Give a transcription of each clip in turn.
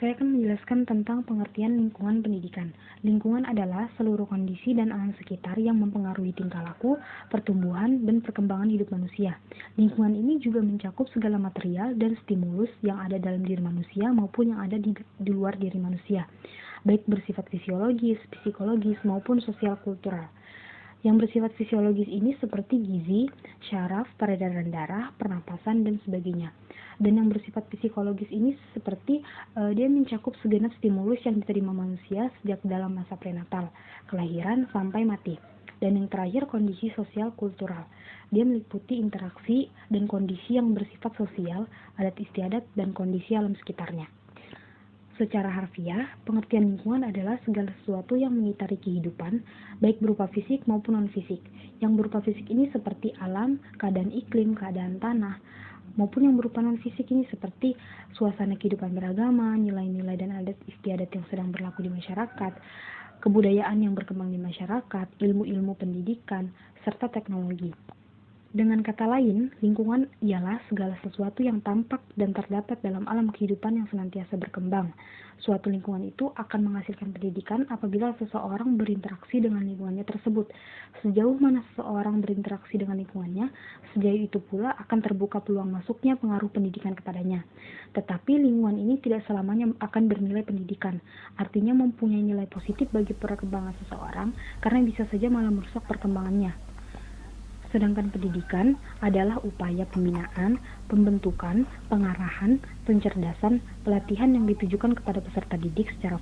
Saya akan menjelaskan tentang pengertian lingkungan pendidikan. Lingkungan adalah seluruh kondisi dan alam sekitar yang mempengaruhi tingkah laku, pertumbuhan, dan perkembangan hidup manusia. Lingkungan ini juga mencakup segala material dan stimulus yang ada dalam diri manusia maupun yang ada di luar diri manusia, baik bersifat fisiologis, psikologis, maupun sosial kultural. Yang bersifat fisiologis ini seperti gizi, syaraf, peredaran darah, pernapasan, dan sebagainya. Dan yang bersifat psikologis ini seperti dia mencakup segenap stimulus yang diterima manusia sejak dalam masa prenatal, kelahiran, sampai mati. Dan yang terakhir, kondisi sosial kultural. Dia meliputi interaksi dan kondisi yang bersifat sosial, adat istiadat, dan kondisi alam sekitarnya. Secara harfiah, pengertian lingkungan adalah segala sesuatu yang mengitari kehidupan, baik berupa fisik maupun non-fisik. Yang berupa fisik ini seperti alam, keadaan iklim, keadaan tanah, maupun yang berupa non-fisik ini seperti suasana kehidupan beragama, nilai-nilai dan adat istiadat yang sedang berlaku di masyarakat, kebudayaan yang berkembang di masyarakat, ilmu-ilmu pendidikan, serta teknologi. Dengan kata lain, lingkungan ialah segala sesuatu yang tampak dan terdapat dalam alam kehidupan yang senantiasa berkembang. Suatu lingkungan itu akan menghasilkan pendidikan apabila seseorang berinteraksi dengan lingkungannya tersebut. Sejauh mana seseorang berinteraksi dengan lingkungannya, sejauh itu pula akan terbuka peluang masuknya pengaruh pendidikan kepadanya. Tetapi lingkungan ini tidak selamanya akan bernilai pendidikan, artinya mempunyai nilai positif bagi perkembangan seseorang karena bisa saja malah merusak perkembangannya. Sedangkan pendidikan adalah upaya pembinaan, pembentukan, pengarahan, pencerdasan, pelatihan yang ditujukan kepada peserta didik secara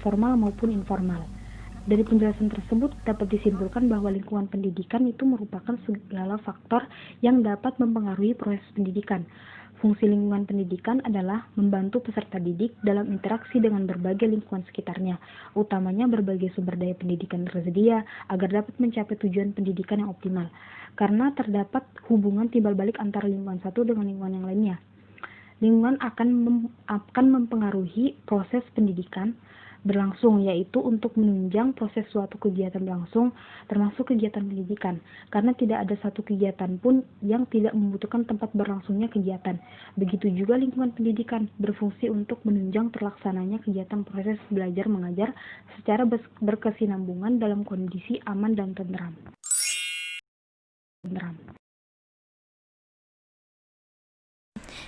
formal maupun informal. Dari penjelasan tersebut dapat disimpulkan bahwa lingkungan pendidikan itu merupakan segala faktor yang dapat mempengaruhi proses pendidikan. Fungsi lingkungan pendidikan adalah membantu peserta didik dalam interaksi dengan berbagai lingkungan sekitarnya, utamanya berbagai sumber daya pendidikan tersedia agar dapat mencapai tujuan pendidikan yang optimal. Karena terdapat hubungan timbal balik antara lingkungan satu dengan lingkungan yang lainnya. Lingkungan akan mempengaruhi proses pendidikan berlangsung, yaitu untuk menunjang proses suatu kegiatan berlangsung, termasuk kegiatan pendidikan, karena tidak ada satu kegiatan pun yang tidak membutuhkan tempat berlangsungnya kegiatan. Begitu juga lingkungan pendidikan berfungsi untuk menunjang terlaksananya kegiatan proses belajar mengajar secara berkesinambungan dalam kondisi aman dan tentram.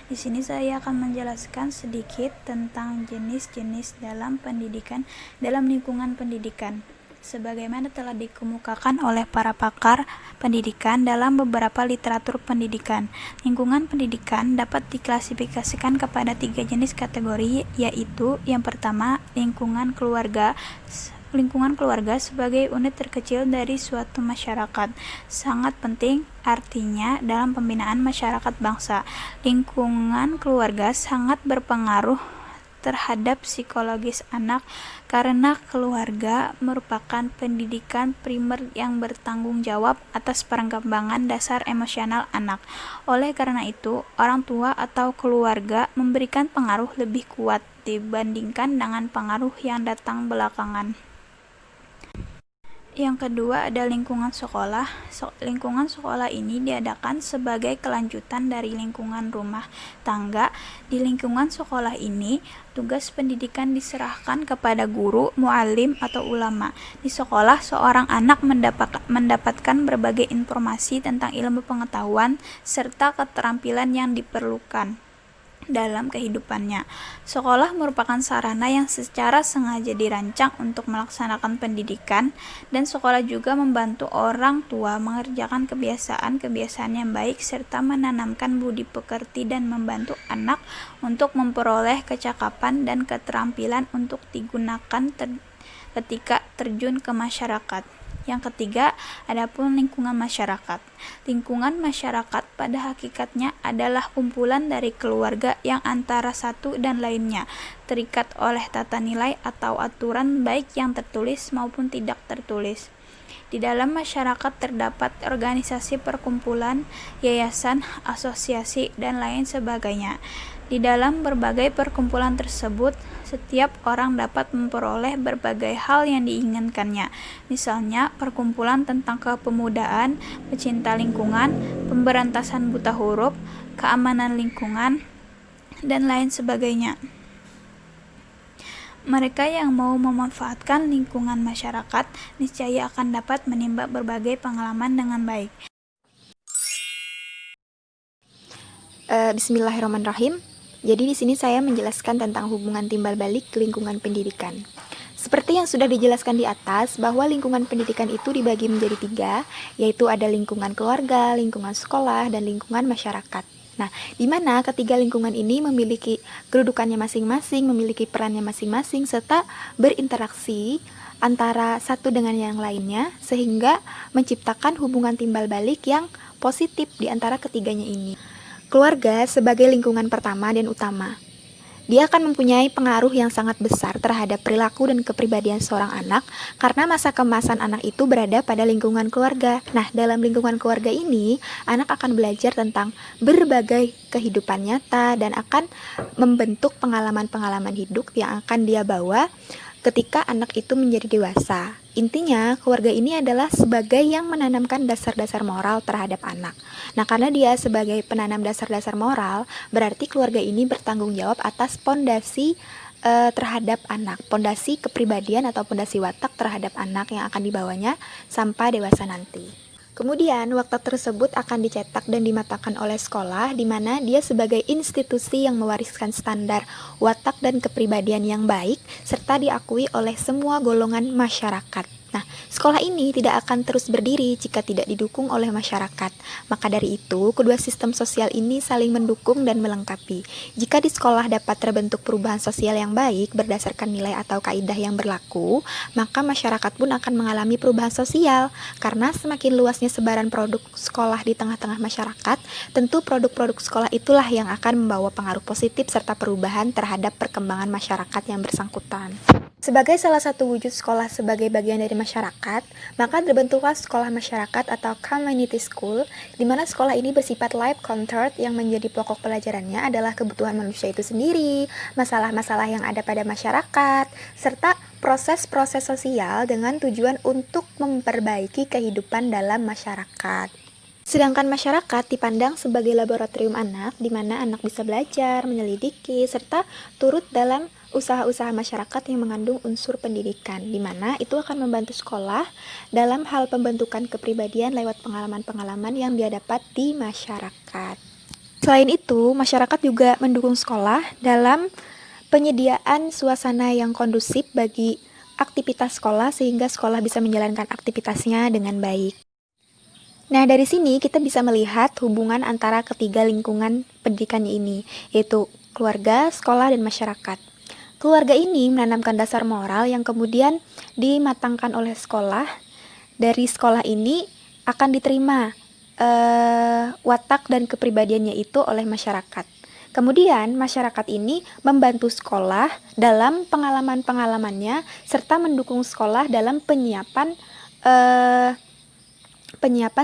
Di sini saya akan menjelaskan sedikit tentang jenis-jenis dalam pendidikan dalam lingkungan pendidikan. Sebagaimana telah dikemukakan oleh para pakar pendidikan dalam beberapa literatur pendidikan, lingkungan pendidikan dapat diklasifikasikan kepada 3 jenis kategori, yaitu yang pertama, lingkungan keluarga. Lingkungan keluarga sebagai unit terkecil dari suatu masyarakat sangat penting, artinya dalam pembinaan masyarakat bangsa. Lingkungan keluarga sangat berpengaruh terhadap psikologis anak karena keluarga merupakan pendidikan primer yang bertanggung jawab atas perkembangan dasar emosional anak. Oleh karena itu, orang tua atau keluarga memberikan pengaruh lebih kuat dibandingkan dengan pengaruh yang datang belakangan. Yang kedua ada lingkungan sekolah. Lingkungan sekolah ini diadakan sebagai kelanjutan dari lingkungan rumah tangga. Di lingkungan sekolah ini, tugas pendidikan diserahkan kepada guru, muallim, atau ulama. Di sekolah, seorang anak mendapatkan berbagai informasi tentang ilmu pengetahuan serta keterampilan yang diperlukan dalam kehidupannya. Sekolah merupakan sarana yang secara sengaja dirancang untuk melaksanakan pendidikan, dan sekolah juga membantu orang tua mengerjakan kebiasaan-kebiasaan yang baik serta menanamkan budi pekerti dan membantu anak untuk memperoleh kecakapan dan keterampilan untuk digunakan ketika terjun ke masyarakat. Yang ketiga, adapun lingkungan masyarakat. Lingkungan masyarakat pada hakikatnya adalah kumpulan dari keluarga yang antara satu dan lainnya terikat oleh tata nilai atau aturan baik yang tertulis maupun tidak tertulis. Di dalam masyarakat terdapat organisasi perkumpulan, yayasan, asosiasi, dan lain sebagainya. Di dalam berbagai perkumpulan tersebut, setiap orang dapat memperoleh berbagai hal yang diinginkannya. Misalnya, perkumpulan tentang kepemudaan, pecinta lingkungan, pemberantasan buta huruf, keamanan lingkungan, dan lain sebagainya. Mereka yang mau memanfaatkan lingkungan masyarakat niscaya akan dapat menimba berbagai pengalaman dengan baik. Bismillahirrahmanirrahim. Jadi di sini saya menjelaskan tentang hubungan timbal balik lingkungan pendidikan. Seperti yang sudah dijelaskan di atas, bahwa lingkungan pendidikan itu dibagi menjadi 3, yaitu ada lingkungan keluarga, lingkungan sekolah, dan lingkungan masyarakat. Nah, di mana ketiga lingkungan ini memiliki kedudukannya masing-masing, memiliki perannya masing-masing, serta berinteraksi antara satu dengan yang lainnya, sehingga menciptakan hubungan timbal balik yang positif di antara ketiganya ini. Keluarga sebagai lingkungan pertama dan utama. Dia akan mempunyai pengaruh yang sangat besar terhadap perilaku dan kepribadian seorang anak karena masa kemasan anak itu berada pada lingkungan keluarga. Nah, dalam lingkungan keluarga ini, anak akan belajar tentang berbagai kehidupan nyata dan akan membentuk pengalaman-pengalaman hidup yang akan dia bawa ketika anak itu menjadi dewasa. Intinya, keluarga ini adalah sebagai yang menanamkan dasar-dasar moral terhadap anak. Nah, karena dia sebagai penanam dasar-dasar moral, berarti keluarga ini bertanggung jawab atas pondasi terhadap anak, pondasi kepribadian atau pondasi watak terhadap anak yang akan dibawanya sampai dewasa nanti. Kemudian, watak tersebut akan dicetak dan dimatangkan oleh sekolah, di mana dia sebagai institusi yang mewariskan standar watak dan kepribadian yang baik, serta diakui oleh semua golongan masyarakat. Nah, sekolah ini tidak akan terus berdiri jika tidak didukung oleh masyarakat. Maka dari itu, kedua sistem sosial ini saling mendukung dan melengkapi. Jika di sekolah dapat terbentuk perubahan sosial yang baik berdasarkan nilai atau kaidah yang berlaku, maka masyarakat pun akan mengalami perubahan sosial. Karena semakin luasnya sebaran produk sekolah di tengah-tengah masyarakat, tentu produk-produk sekolah itulah yang akan membawa pengaruh positif serta perubahan terhadap perkembangan masyarakat yang bersangkutan. Sebagai salah satu wujud sekolah sebagai bagian dari masyarakat, maka terbentuklah sekolah masyarakat atau community school, di mana sekolah ini bersifat life-centered yang menjadi pokok pelajarannya adalah kebutuhan manusia itu sendiri, masalah-masalah yang ada pada masyarakat, serta proses-proses sosial dengan tujuan untuk memperbaiki kehidupan dalam masyarakat. Sedangkan masyarakat dipandang sebagai laboratorium anak, di mana anak bisa belajar, menyelidiki, serta turut dalam usaha-usaha masyarakat yang mengandung unsur pendidikan, di mana itu akan membantu sekolah dalam hal pembentukan kepribadian lewat pengalaman-pengalaman yang dia dapat di masyarakat. Selain itu, masyarakat juga mendukung sekolah dalam penyediaan suasana yang kondusif bagi aktivitas sekolah sehingga sekolah bisa menjalankan aktivitasnya dengan baik. Nah, dari sini kita bisa melihat hubungan antara ketiga lingkungan pendidikannya ini, yaitu keluarga, sekolah, dan masyarakat. Keluarga ini menanamkan dasar moral yang kemudian dimatangkan oleh sekolah. Dari sekolah ini akan diterima watak dan kepribadiannya itu oleh masyarakat. Kemudian masyarakat ini membantu sekolah dalam pengalaman-pengalamannya serta mendukung sekolah dalam penyiapan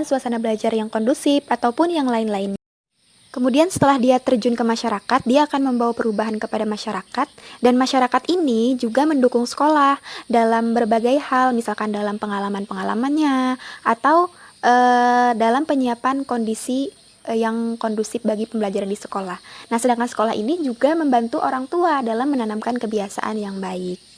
suasana belajar yang kondusif ataupun yang lain-lainnya. Kemudian setelah dia terjun ke masyarakat, dia akan membawa perubahan kepada masyarakat, dan masyarakat ini juga mendukung sekolah dalam berbagai hal, misalkan dalam pengalaman-pengalamannya, atau dalam penyiapan kondisi yang kondusif bagi pembelajaran di sekolah. Nah, sedangkan sekolah ini juga membantu orang tua dalam menanamkan kebiasaan yang baik.